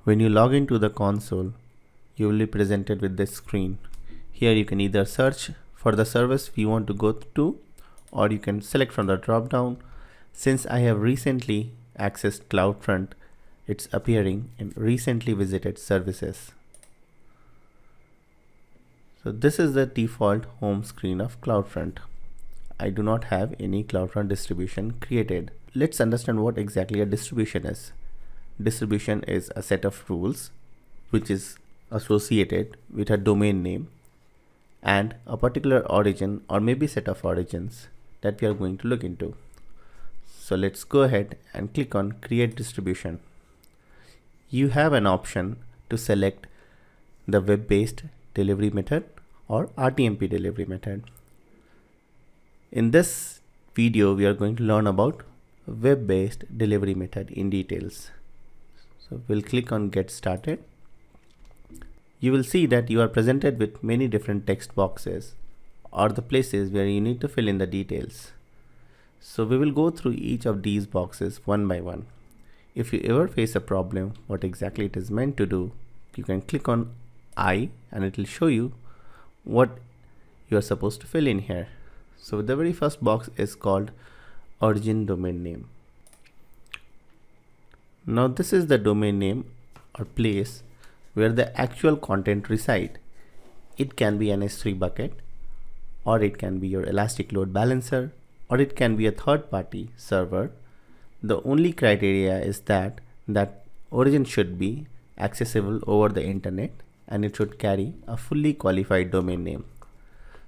When you log into the console, you will be presented with this screen. Here you can either search for the service you want to go to, or you can select from the drop down. Since I have recently accessed CloudFront, it's appearing in recently visited services. So this is the default home screen of CloudFront. I do not have any CloudFront distribution created. Let's understand what exactly a distribution is. Distribution is a set of rules which is associated with a domain name and a particular origin or maybe set of origins that we are going to look into. So let's go ahead and click on Create Distribution. You have an option to select the web-based delivery method or RTMP delivery method. In this video, we are going to learn about web-based delivery method in details. So we'll click on Get Started. You will see that you are presented with many different text boxes or the places where you need to fill in the details. So we will go through each of these boxes one by one. If you ever face a problem, what exactly it is meant to do, you can click on I and it will show you what you are supposed to fill in here. So the very first box is called Origin Domain Name. Now this is the domain name or place where the actual content reside. It can be an S3 bucket, or it can be your Elastic Load Balancer, or it can be a third-party server. The only criteria is that origin should be accessible over the internet and it should carry a fully qualified domain name.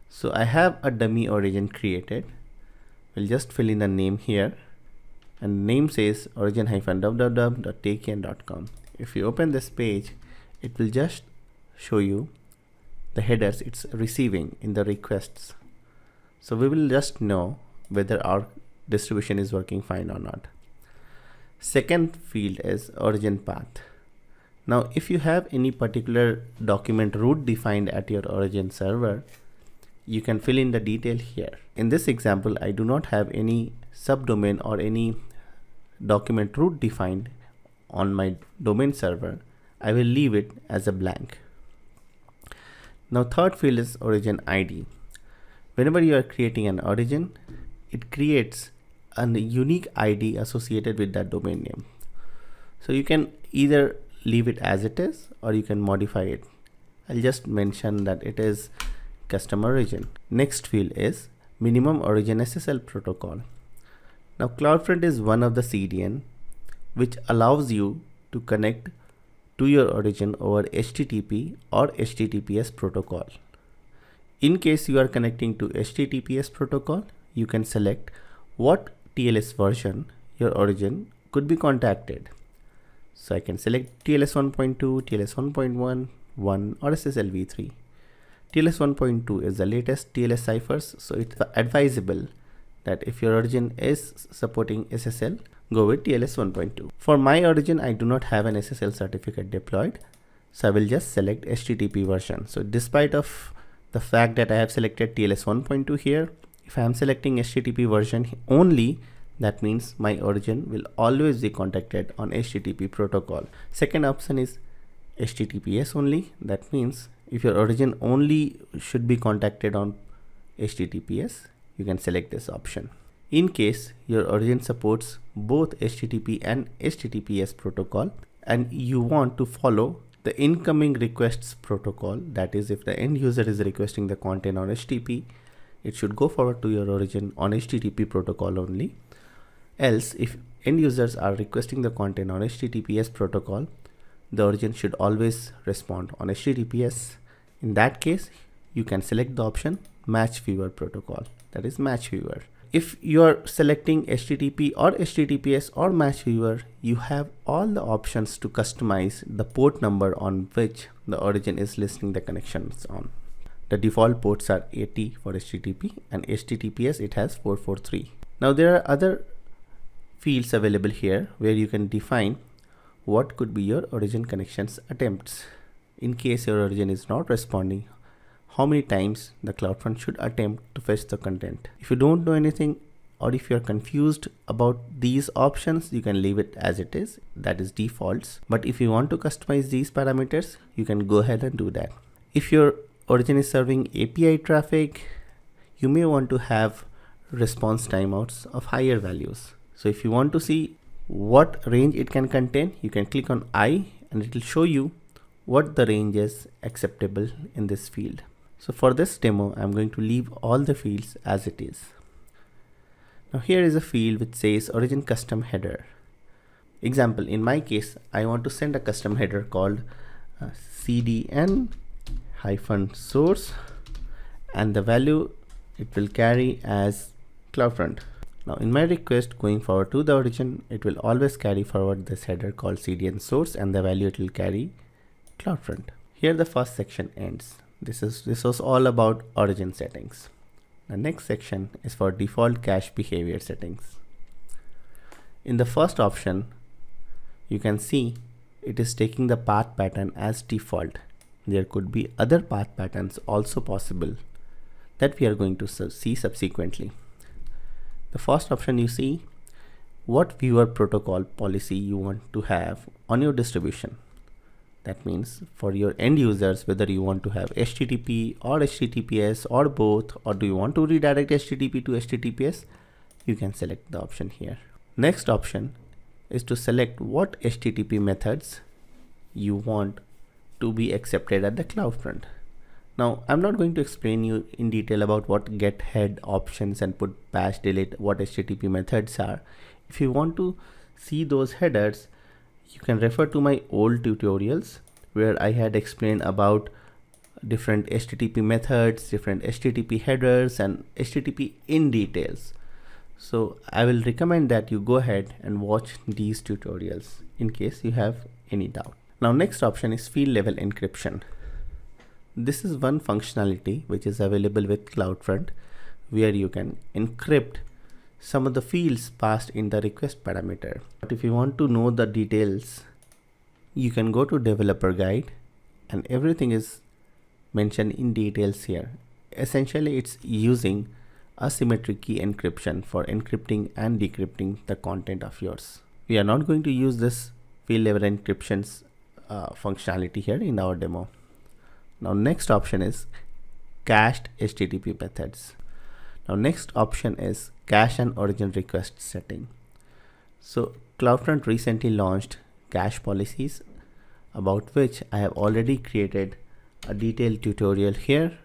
So I have a dummy origin created. We'll just fill in the name here, and the name says origin-www.takn.com. If you open this page, it will just show you the headers it's receiving in the requests. So we will just know whether our distribution is working fine or not. Second field is origin path. Now if you have any particular document root defined at your origin server, you can fill in the detail here. In this example, I do not have any subdomain or any document root defined on my domain server. I will leave it as a blank. Now third field is origin ID. Whenever you are creating an origin, it creates a unique ID associated with that domain name. So you can either leave it as it is or you can modify it. I'll just mention that it is custom origin. Next field is minimum origin SSL protocol. Now CloudFront is one of the CDN which allows you to connect to your origin over HTTP or HTTPS protocol. In case you are connecting to HTTPS protocol, you can select what TLS version your origin could be contacted. So I can select TLS 1.2, TLS 1.1, 1 or SSL v3. TLS 1.2 is the latest TLS ciphers, so it's advisable that if your origin is supporting SSL, go with TLS 1.2. For my origin, I do not have an SSL certificate deployed, so I will just select HTTP version. So despite of the fact that I have selected TLS 1.2 here, if I am selecting HTTP version only, that means my origin will always be contacted on HTTP protocol. Second option is HTTPS only. That means if your origin only should be contacted on HTTPS, you can select this option. In case your origin supports both HTTP and HTTPS protocol and you want to follow the incoming requests protocol, that is if the end user is requesting the content on HTTP, it should go forward to your origin on HTTP protocol only. Else, if end users are requesting the content on HTTPS protocol, the origin should always respond on HTTPS. In that case, you can select the option Match Viewer protocol, that is Match Viewer. If you are selecting HTTP or HTTPS or Match Viewer, you have all the options to customize the port number on which the origin is listening the connections on. The default ports are 80 for HTTP and HTTPS it has 443. Now there are other fields available here where you can define what could be your origin connections attempts. In case your origin is not responding, how many times the CloudFront should attempt to fetch the content. If you don't know anything or if you're confused about these options, you can leave it as it is, that is defaults. But if you want to customize these parameters, you can go ahead and do that. If your origin is serving API traffic, you may want to have response timeouts of higher values. So if you want to see what range it can contain, you can click on I and it will show you what the range is acceptable in this field. So for this demo, I'm going to leave all the fields as it is. Now here is a field which says origin custom header. Example, in my case, I want to send a custom header called cdn-source, and the value it will carry as CloudFront. Now in my request going forward to the origin, it will always carry forward this header called cdn source, and the value it will carry CloudFront. Here the first section ends. This was all about origin settings. The next section is for default cache behavior settings. In the first option, you can see it is taking the path pattern as default. There could be other path patterns also possible that we are going to see subsequently. The first option, you see what viewer protocol policy you want to have on your distribution. That means for your end users, whether you want to have HTTP or HTTPS or both, or do you want to redirect HTTP to HTTPS, you can select the option here. Next option is to select what HTTP methods you want to be accepted at the CloudFront. Now, I'm not going to explain you in detail about what get head options and put patch delete what HTTP methods are. If you want to see those headers, you can refer to my old tutorials where I had explained about different HTTP methods, different HTTP headers, and HTTP in details. So I will recommend that you go ahead and watch these tutorials in case you have any doubt. Now next option is field level encryption. This is one functionality which is available with CloudFront where you can encrypt some of the fields passed in the request parameter. But if you want to know the details, you can go to developer guide and everything is mentioned in details here. Essentially, it's using asymmetric key encryption for encrypting and decrypting the content of yours. We are not going to use this field level encryption's functionality here in our demo. Now next option is cached HTTP methods. Now next option is cache and origin request setting. So CloudFront recently launched cache policies, about which I have already created a detailed tutorial here.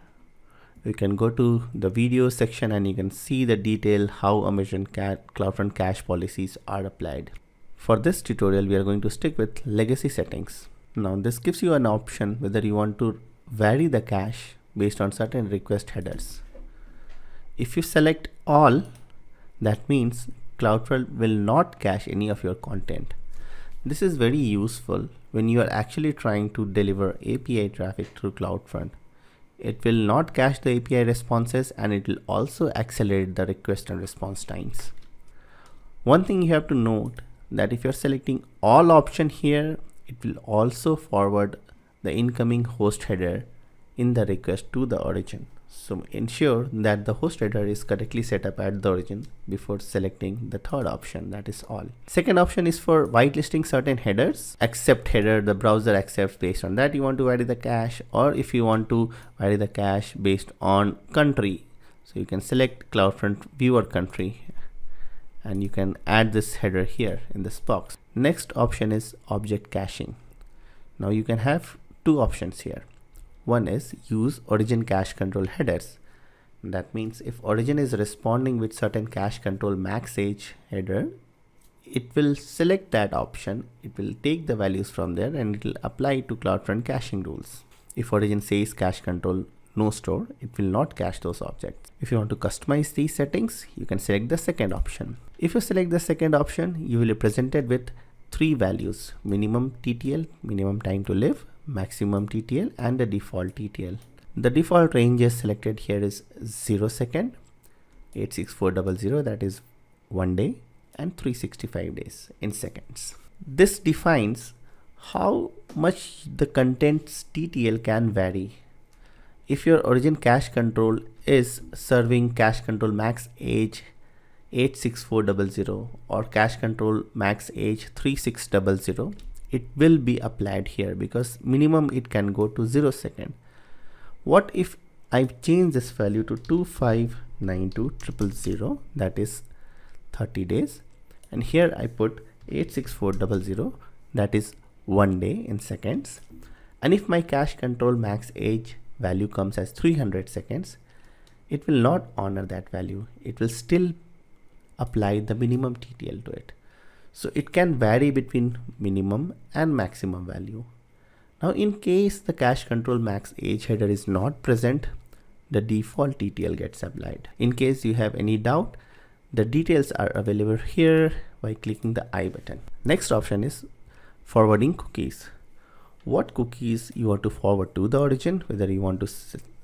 You can go to the video section and you can see the detail how Amazon CloudFront cache policies are applied. For this tutorial, we are going to stick with legacy settings. Now this gives you an option whether you want to vary the cache based on certain request headers. If you select all, that means CloudFront will not cache any of your content. This is very useful when you are actually trying to deliver API traffic through CloudFront. It will not cache the API responses and it will also accelerate the request and response times. One thing you have to note that if you're selecting all option here, it will also forward the incoming host header in the request to the origin. So ensure that the host header is correctly set up at the origin before selecting the third option, that is all. Second option is for whitelisting certain headers. Accept header, the browser accepts, based on that you want to vary the cache, or if you want to vary the cache based on country, so you can select CloudFront viewer country and you can add this header here in this box. Next option is object caching. Now you can have two options here. One is use origin cache control headers. That means if origin is responding with certain cache control max age header, it will select that option. It will take the values from there and it will apply to CloudFront caching rules. If origin says cache control no store, it will not cache those objects. If you want to customize these settings, you can select the second option. If you select the second option, you will be presented with three values: minimum TTL, minimum time to live, maximum TTL, and the default TTL. The default range is selected here is 0 second, 86400, that is 1 day, and 365 days in seconds. This defines how much the content's TTL can vary. If your origin cache control is serving cache control max age 86400 or cache control max age 3600, it will be applied here because minimum it can go to 0 second. What if I change this value to 2592000, that is 30 days, and here I put 86400, that is 1 day in seconds, and if my cache control max age value comes as 300 seconds, it will not honor that value. It will still apply the minimum TTL to it. So it can vary between minimum and maximum value. Now in case the cache control max age header is not present, the default TTL gets applied. In case you have any doubt, the details are available here by clicking the I button. Next option is forwarding cookies. What cookies you want to forward to the origin, whether you want to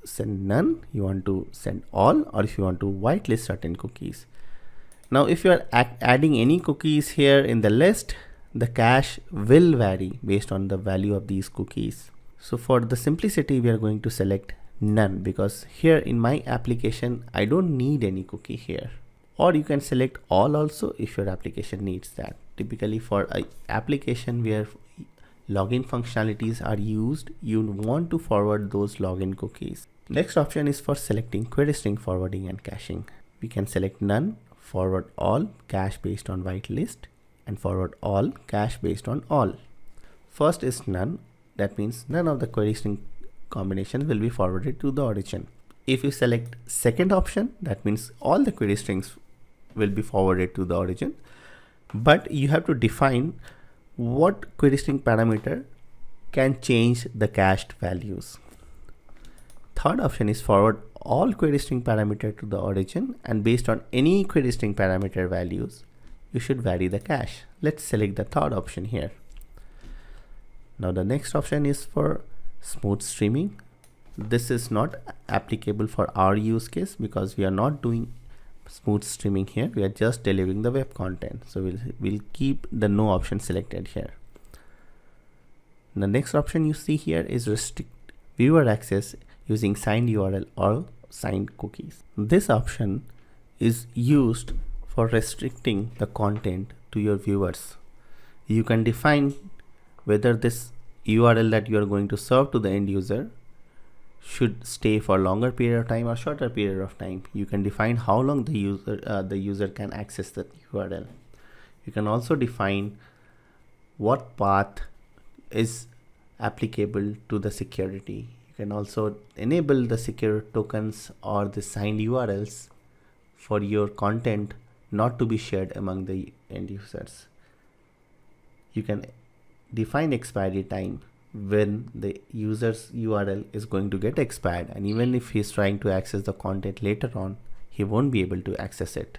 send none, you want to send all, or if you want to whitelist certain cookies. Now if you are adding any cookies here in the list, the cache will vary based on the value of these cookies. So for the simplicity, we are going to select none because here in my application, I don't need any cookie here. Or you can select all also if your application needs that. Typically for an application where login functionalities are used, you want to forward those login cookies. Next option is for selecting query string forwarding and caching. We can select none, forward all, cache based on whitelist, and forward all, cache based on all. First is none. That means none of the query string combinations will be forwarded to the origin. If you select second option, that means all the query strings will be forwarded to the origin, but you have to define what query string parameter can change the cached values. Third option is forward all query string parameter to the origin, and based on any query string parameter values, you should vary the cache. Let's select the third option here. Now the next option is for smooth streaming. This is not applicable for our use case because we are not doing smooth streaming here. We are just delivering the web content. So we'll keep the no option selected here. The next option you see here is restrict viewer access using signed URL or signed cookies. This option is used for restricting the content to your viewers. You can define whether this URL that you are going to serve to the end user should stay for longer period of time or shorter period of time. You can define how long the user can access the URL. You can also define what path is applicable to the security. You can also enable the secure tokens or the signed URLs for your content not to be shared among the end users. You can define expiry time when the user's URL is going to get expired, and even if he's trying to access the content later on, he won't be able to access it.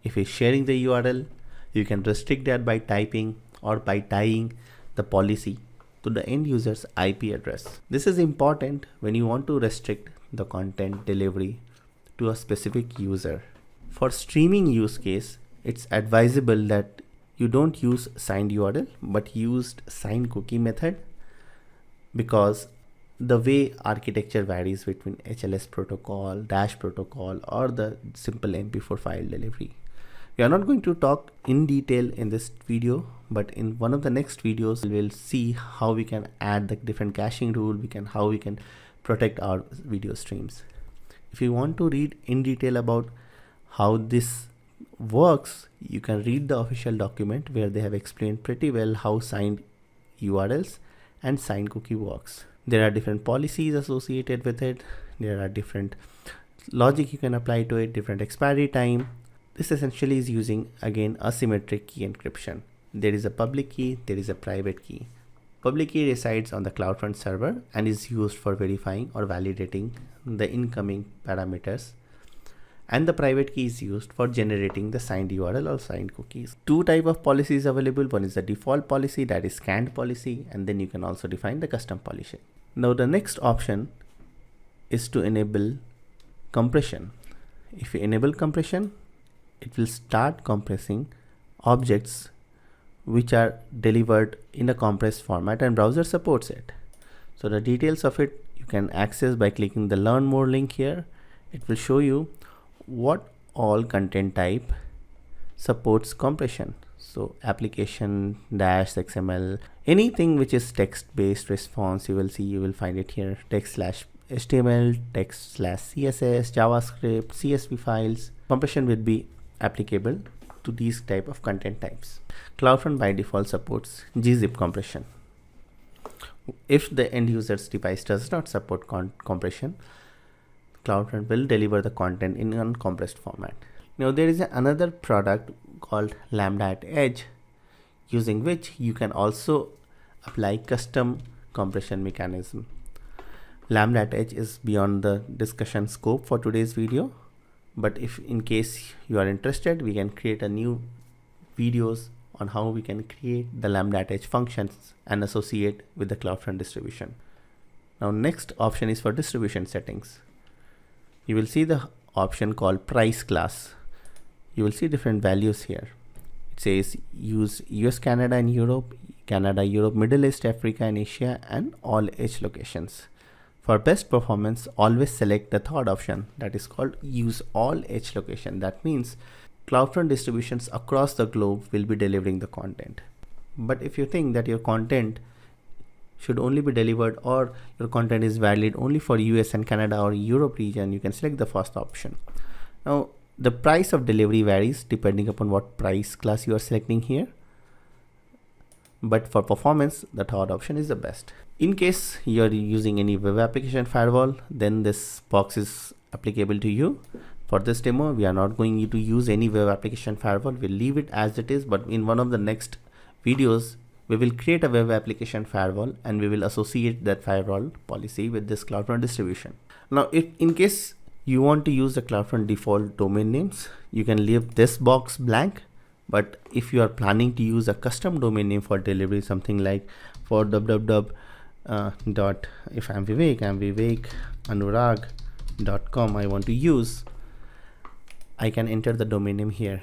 If he's sharing the URL, you can restrict that by typing or by tying the policy to the end user's IP address. This is important when you want to restrict the content delivery to a specific user. For streaming use case, it's advisable that you don't use signed URL but used signed cookie method, because the way architecture varies between HLS protocol, Dash protocol, or the simple MP4 file delivery. We are not going to talk in detail in this video, but in one of the next videos we'll see how we can add the different caching rule, how we can protect our video streams. If you want to read in detail about how this works, you can read the official document where they have explained pretty well how signed URLs and signed cookie works. There are different policies associated with it. There are different logic you can apply to it, different expiry time. This essentially is using, again, asymmetric key encryption. There is a public key, there is a private key. Public key resides on the CloudFront server and is used for verifying or validating the incoming parameters, and the private key is used for generating the signed URL or signed cookies. Two types of policies available. One is the default policy, that is scanned policy, and then you can also define the custom policy. Now the next option is to enable compression. If you enable compression, it will start compressing objects which are delivered in a compressed format, and browser supports it. So the details of it you can access by clicking the learn more link here. It will show you what all content type supports compression. So application -xml, anything which is text based response, you will find it here. Text/html, text/css, javascript, csv files. Compression will be applicable to these type of content types. CloudFront by default supports gzip compression. If the end user's device does not support compression, CloudFront will deliver the content in uncompressed format. Now there is another product called Lambda@Edge, using which you can also apply custom compression mechanism. Lambda@Edge is beyond the discussion scope for today's video, but if in case you are interested, we can create a new videos on how we can create the Lambda@Edge functions and associate with the CloudFront distribution. Now next option is for distribution settings. You will see the option called price class. You will see different values here. It says use US, Canada and Europe, Canada, Europe, Middle East, Africa and Asia, and all edge locations. For best performance, always select the third option, that is called use all edge location. That means CloudFront distributions across the globe will be delivering the content. But if you think that your content should only be delivered, or your content is valid only for US and Canada or Europe region, you can select the first option. Now the price of delivery varies depending upon what price class you are selecting here, but for performance the third option is the best. In case you are using any web application firewall, then this box is applicable to you. For this demo, we are not going to use any web application firewall. We'll leave it as it is, but in one of the next videos we will create a web application firewall and we will associate that firewall policy with this CloudFront distribution. Now if in case you want to use the CloudFront default domain names, you can leave this box blank. But if you are planning to use a custom domain name for delivery, something like for www if I'm Vivek, anurag.com I want to use, I can enter the domain name here.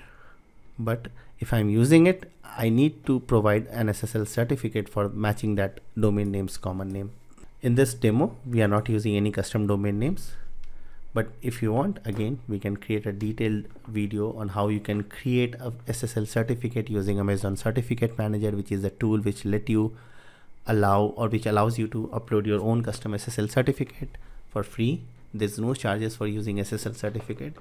But if I'm using it, I need to provide an SSL certificate for matching that domain name's common name. In this demo, we are not using any custom domain names. But if you want, again, we can create a detailed video on how you can create a SSL certificate using Amazon Certificate Manager, which is a tool which allows you to upload your own custom SSL certificate for free. There's no charges for using SSL certificate.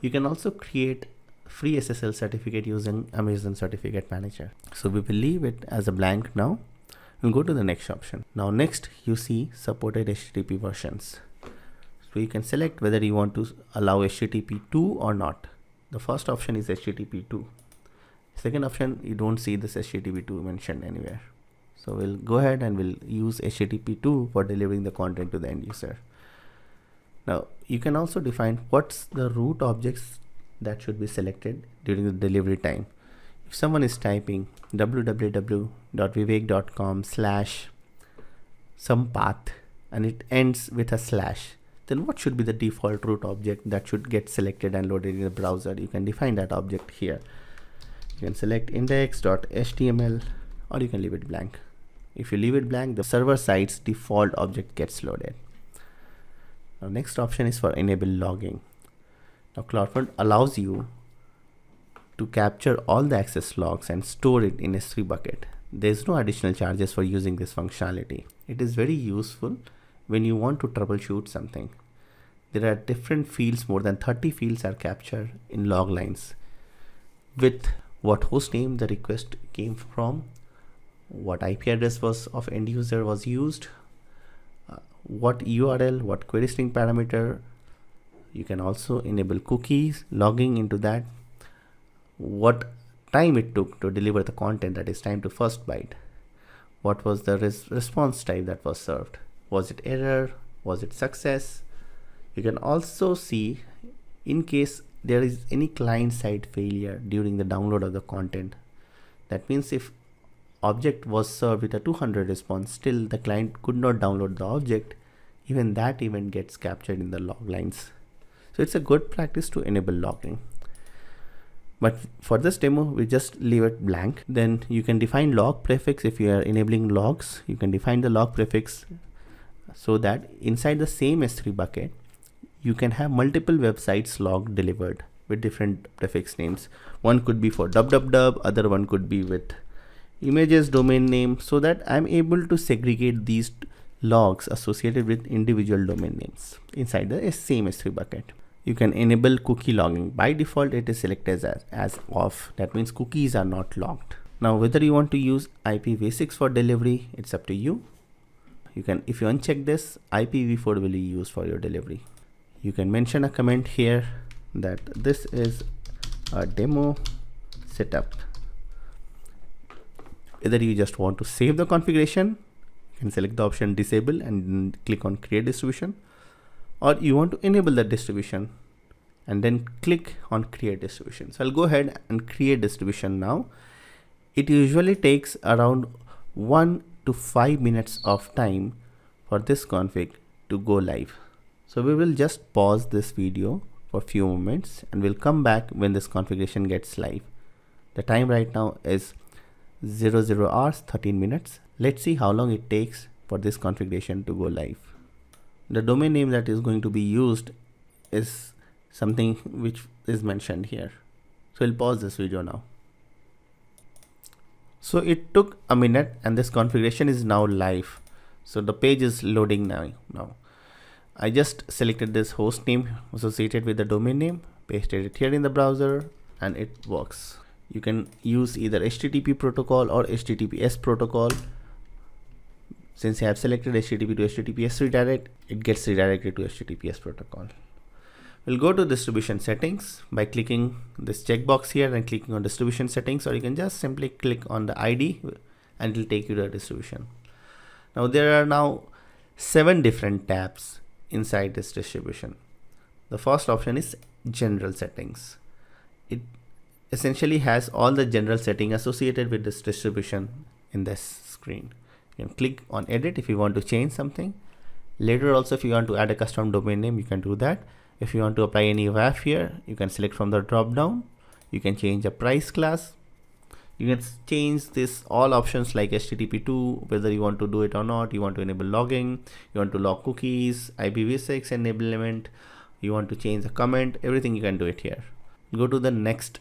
You can also create free SSL certificate using Amazon Certificate Manager. So we will leave it as a blank now. We'll go to the next option. Now next you see supported HTTP versions. So you can select whether you want to allow HTTP 2 or not. The first option is HTTP 2. Second option, you don't see this HTTP 2 mentioned anywhere. So we'll go ahead and we'll use HTTP 2 for delivering the content to the end user. Now you can also define what's the root objects that should be selected during the delivery time. If someone is typing www.vivek.com/some path and it ends with a slash, then what should be the default root object that should get selected and loaded in the browser? You can define that object here. You can select index.html or you can leave it blank. If you leave it blank, the server side's default object gets loaded. Now next option is for enable logging. Now CloudFront allows you to capture all the access logs and store it in S3 bucket. There's no additional charges for using this functionality. It is very useful when you want to troubleshoot something. There are different fields, more than 30 fields are captured in log lines with what host name the request came from, what IP address was of end user was used, what URL, what query string parameter. You can also enable cookies, logging into that, what time it took to deliver the content, that is time to first byte, what was the response type that was served, was it error, was it success. You can also see in case there is any client side failure during the download of the content. That means if object was served with a 200 response, still the client could not download the object, even that event gets captured in the log lines. So it's a good practice to enable logging. But for this demo, we just leave it blank. Then you can define log prefix. If you are enabling logs, you can define the log prefix so that inside the same S3 bucket, you can have multiple websites log delivered with different prefix names. One could be for www, other one could be with images domain name, so that I'm able to segregate these logs associated with individual domain names inside the same S3 bucket. You can enable cookie logging. By default, it is selected as off. That means cookies are not logged. Now, whether you want to use IPv6 for delivery, it's up to you. You can, if you uncheck this, IPv4 will be used for your delivery. You can mention a comment here that this is a demo setup. Whether you just want to save the configuration, you can select the option disable and click on create distribution, or you want to enable the distribution and then click on create distribution. So I'll go ahead and create distribution now. It usually takes around 1 to 5 minutes of time for this config to go live. So we will just pause this video for a few moments and we'll come back when this configuration gets live. The time right now is 00 hours 13 minutes. Let's see how long it takes for this configuration to go live. The domain name that is going to be used is something which is mentioned here. So I'll pause this video now. So it took a minute and this configuration is now live. So the page is loading now. I just selected this host name associated with the domain name, pasted it here in the browser, and it works. You can use either HTTP protocol or HTTPS protocol. Since you have selected HTTP to HTTPS redirect, it gets redirected to HTTPS protocol. We'll go to distribution settings by clicking this checkbox here and clicking on distribution settings, or you can just simply click on the ID and it will take you to the distribution. Now there are now 7 different tabs inside this distribution. The first option is general settings. It essentially has all the general setting associated with this distribution in this screen. You can click on edit if you want to change something. Later also, if you want to add a custom domain name, you can do that. If you want to apply any WAF here, you can select from the drop down. You can change a price class. You can change this all options like HTTP2, whether you want to do it or not. You want to enable logging, you want to log cookies, IPv6 enablement, you want to change the comment, everything you can do it here. Go to the next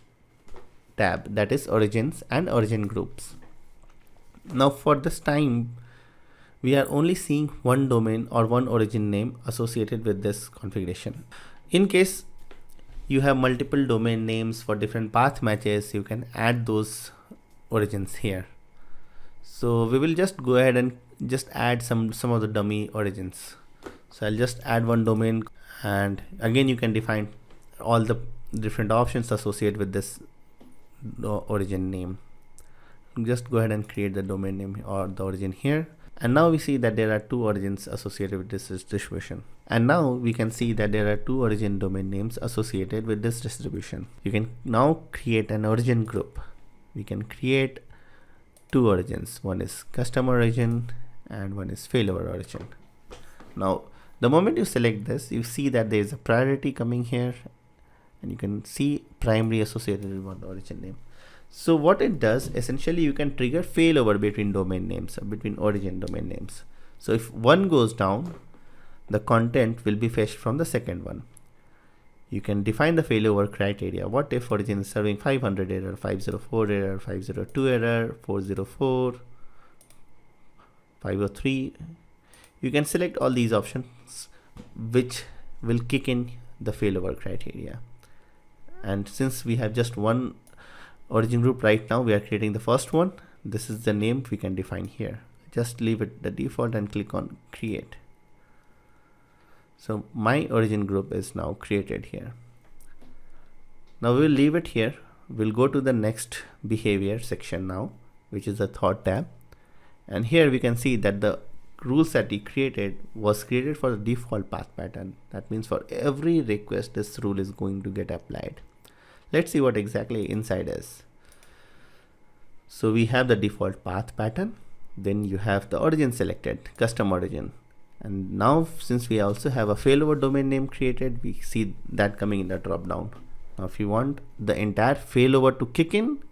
tab, that is origins and origin groups. Now for this time, we are only seeing one domain or one origin name associated with this configuration. In case you have multiple domain names for different path matches, you can add those origins here. So we will just go ahead and just add some of the dummy origins. So I'll just add one domain, and again you can define all the different options associated with this origin name. Just go ahead and create the domain name or the origin here. And now we see that there are 2 origins associated with this distribution. And now we can see that there are 2 origin domain names associated with this distribution. You can now create an origin group. We can create 2 origins. One is custom origin and one is failover origin. Now, the moment you select this, you see that there is a priority coming here, and you can see primary associated with one origin name. So what it does, essentially you can trigger failover between domain names, between origin domain names. So if one goes down, the content will be fetched from the second one. You can define the failover criteria. What if origin is serving 500 error, 504 error, 502 error, 404, 503. You can select all these options which will kick in the failover criteria. And since we have just one origin group right now, we are creating the first one. This is the name we can define here. Just leave it the default and click on create. So my origin group is now created here. Now we'll leave it here. We'll go to the next behavior section now, which is the third tab. And here we can see that the rules that we created was created for the default path pattern. That means for every request, this rule is going to get applied. Let's see what exactly inside is. So we have the default path pattern. Then you have the origin selected, custom origin. And now since we also have a failover domain name created, we see that coming in the drop down. Now if you want the entire failover to kick in,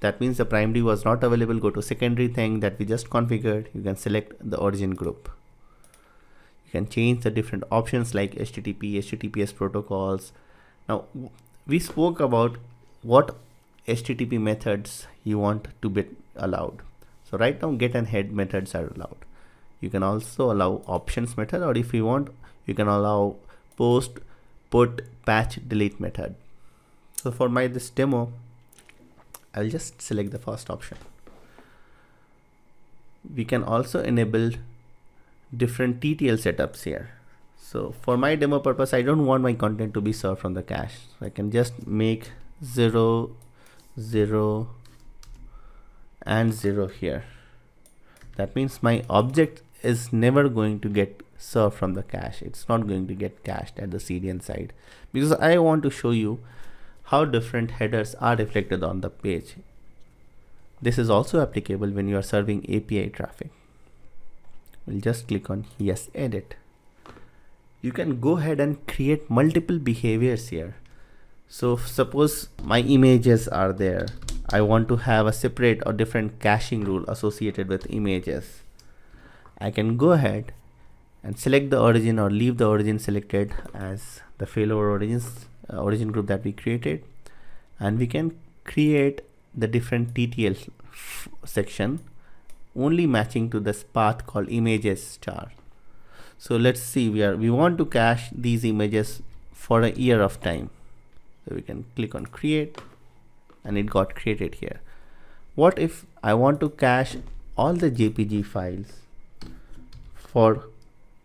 that means the primary was not available, go to secondary thing that we just configured. You can select the origin group. You can change the different options like HTTP, HTTPS protocols. Now we spoke about what HTTP methods you want to be allowed. So right now get and head methods are allowed. You can also allow options method, or if you want, you can allow post, put, patch, delete method. So for this demo, I'll just select the first option. We can also enable different TTL setups here. So for my demo purpose, I don't want my content to be served from the cache. So I can just make 0, 0, and 0 here. That means my object is never going to get served from the cache. It's not going to get cached at the CDN side, because I want to show you how different headers are reflected on the page. This is also applicable when you are serving API traffic. We'll just click on yes, edit. You can go ahead and create multiple behaviors here. So suppose my images are there. I want to have a separate or different caching rule associated with images. I can go ahead and select the origin or leave the origin selected as the failover origin group that we created, and we can create the different TTL section only matching to this path called images star. So let's see, we want to cache these images for a year of time. So we can click on create, and it got created here. What if I want to cache all the JPG files for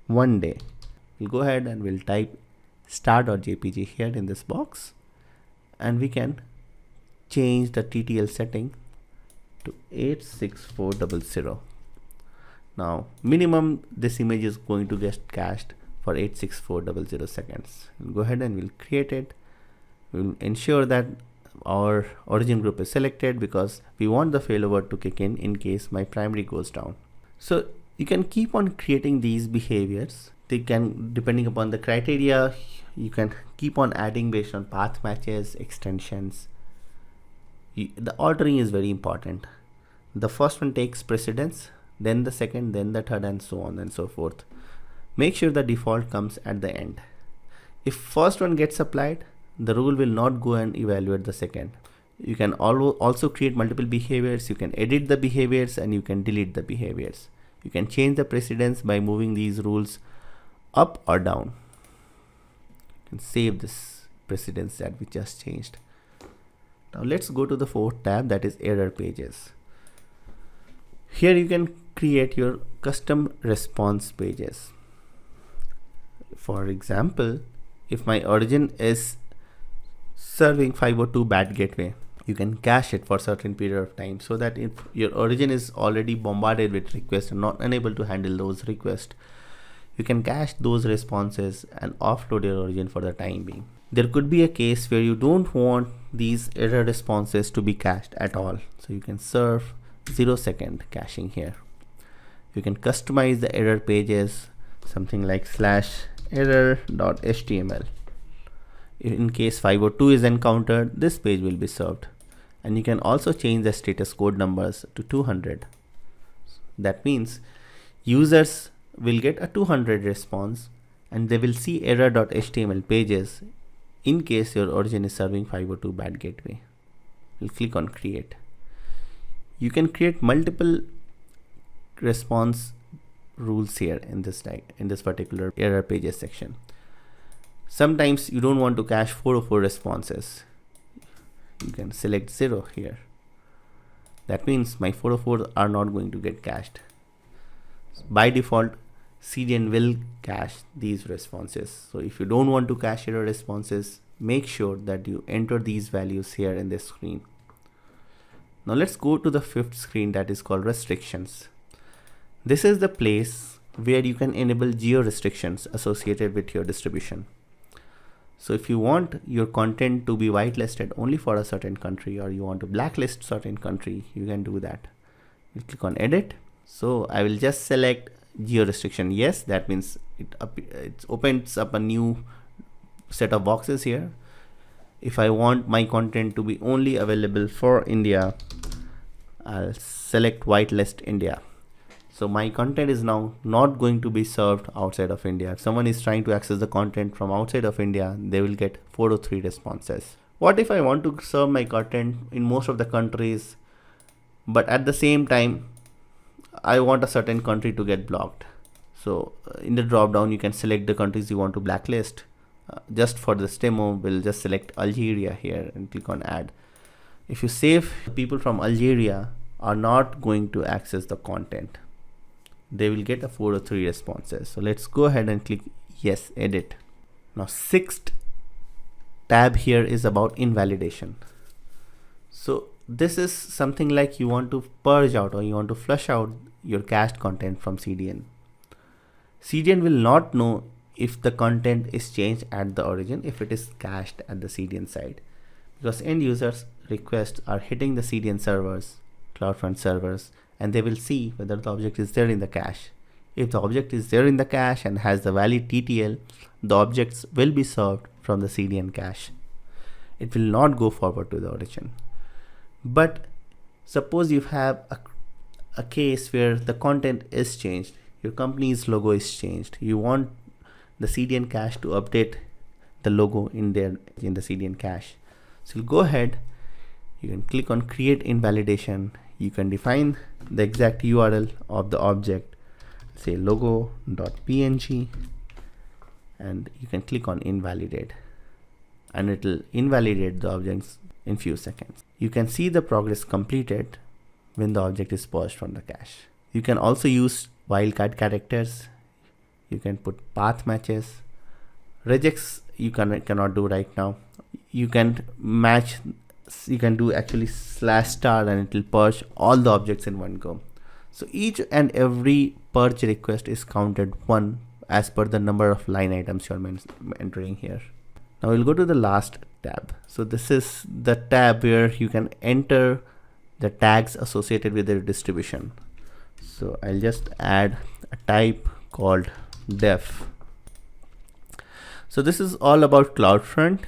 1 day? We'll go ahead and we'll type star.jpg here in this box, and we can change the TTL setting to 86400. Now minimum this image is going to get cached for 86400 seconds. We'll go ahead and we'll create it. We'll ensure that our origin group is selected because we want the failover to kick in case my primary goes down. So you can keep on creating these behaviors. They can, depending upon the criteria, you can keep on adding based on path matches, extensions. The ordering is very important. The first one takes precedence, then the second, then the third, and so on and so forth. Make sure the default comes at the end. If first one gets applied, the rule will not go and evaluate the second. You can also create multiple behaviors. You can edit the behaviors and you can delete the behaviors. You can change the precedence by moving these rules up or down. You can save this precedence that we just changed. Now let's go to the fourth tab, that is error pages. Here you can create your custom response pages. For example, if my origin is serving 502 bad gateway, you can cache it for a certain period of time, so that if your origin is already bombarded with requests and not unable to handle those requests, you can cache those responses and offload your origin for the time being. There could be a case where you don't want these error responses to be cached at all, so you can serve 0-second caching here. You can customize the error pages, something like /error.html. In case 502 is encountered, this page will be served. And you can also change the status code numbers to 200. That means users will get a 200 response and they will see error.html pages in case your origin is serving 502 bad gateway. We'll click on create. You can create multiple response rules here in this particular error pages section. Sometimes you don't want to cache 404 responses. You can select 0 here. That means my 404 are not going to get cached. By default, CDN will cache these responses. So if you don't want to cache error responses, make sure that you enter these values here in this screen. Now let's go to the fifth screen, that is called restrictions. This is the place where you can enable geo restrictions associated with your distribution. So if you want your content to be whitelisted only for a certain country, or you want to blacklist certain country, you can do that. You click on edit. So I will just select geo restriction yes. That means it opens up a new set of boxes here. If I want my content to be only available for India, I'll select whitelist India. So my content is now not going to be served outside of India. If someone is trying to access the content from outside of India, they will get 403 responses. What if I want to serve my content in most of the countries, but at the same time I want a certain country to get blocked? So in the drop down you can select the countries you want to blacklist. Just for this demo, we'll just select Algeria here and click on add. If you save, people from Algeria are not going to access the content. They will get a 403 responses. So let's go ahead and click yes, edit. Now sixth tab here is about invalidation. So this is something like you want to purge out or you want to flush out your cached content from CDN. CDN will not know if the content is changed at the origin, if it is cached at the CDN side, because end users requests are hitting the CDN servers, CloudFront servers, and they will see whether the object is there in the cache. If the object is there in the cache and has the valid TTL, the objects will be served from the CDN cache. It will not go forward to the origin. But suppose you have a case where the content is changed, your company's logo is changed, you want the CDN cache to update the logo in the CDN cache. So you'll go ahead, you can click on create invalidation. You can define the exact URL of the object, say logo.png, and you can click on invalidate, and it will invalidate the objects in few seconds. You can see the progress completed when the object is purged from the cache. You can also use wildcard characters. You can put path matches. Regex you cannot do right now. You can match, you can do actually /* and it will purge all the objects in one go. So each and every purge request is counted 1 as per the number of line items you're entering here. Now we'll go to the last tab. So this is the tab where you can enter the tags associated with the distribution. So I'll just add a type called def. So this is all about CloudFront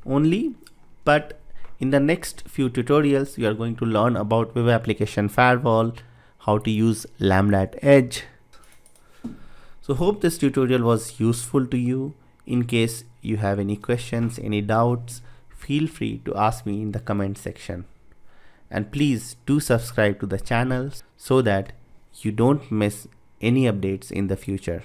only, but in the next few tutorials we are going to learn about web application firewall, how to use Lambda at edge. So hope this tutorial was useful to you. In case you have any questions, any doubts, feel free to ask me in the comment section. And please do subscribe to the channel so that you don't miss any updates in the future.